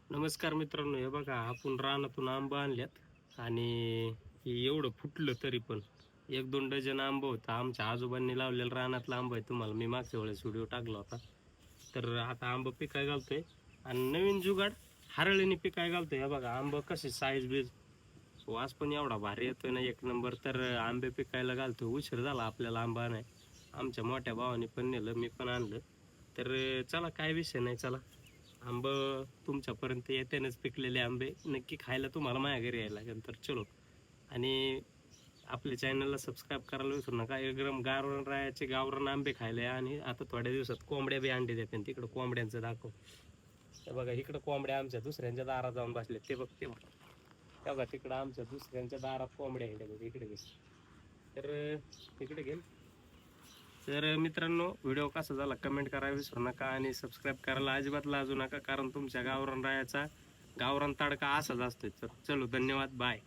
नमस्कार मित्रांनो, हे बघा आपण रानातून आंबा आणल्यात आणि हे एवढं फुटलं तरी पण 1-2 डझन आंबा होता. आमच्या आजोबांनी लावलेला रानातला आंबा आहे. तुम्हाला मी मागच्या वेळेस व्हिडिओ टाकला होता. तर आता आंबा पिकाय घालतोय आणि नवीन जुगाड हरळीने पिकाय घालतोय. हे बघा आंबा कसे साईज बीज वास पण एवढा भारी येतोय ना एक नंबर. तर आंबे पिकायला घालतोय. उशीर झाला आपल्याला आंबा नाही. आमच्या मोठ्या भावाने पण नेलं, मी पण आणलं. तर चला काय विषय नाही, चला आंब तुमच्यापर्यंत येत्यानच पिकलेले आंबे नक्की खायला तुम्हाला माझ्या घरी यायला लागेल. तर चलो, आणि आपल्या चॅनलला सबस्क्राईब करायला विसरू नका. एकदम गावरान रायाचे गावरान आंबे खायला या. आणि आता थोड्या दिवसात कोंबड्या बी अंडे देते. तिकडं कोंबड्यांचं दाखव. हे बघा इकडं कोंबड्या आमच्या दुसऱ्यांच्या दारात जाऊन बसले. ते बघ, ते बघ, हे बघा तिकडं आमच्या दुसऱ्यांच्या दारात कोंबड्या आहेत. इकडे घे. तर इकडे घे. तर मित्रांनो, व्हिडिओ कसा झाला कमेंट करायला विसरू नका आणि सबस्क्राईब करायला अजिबात लाजू नका, कारण तुमच्या गावरान रायाचा गावरान तडका असाच असतो. तर चलो, धन्यवाद, बाय.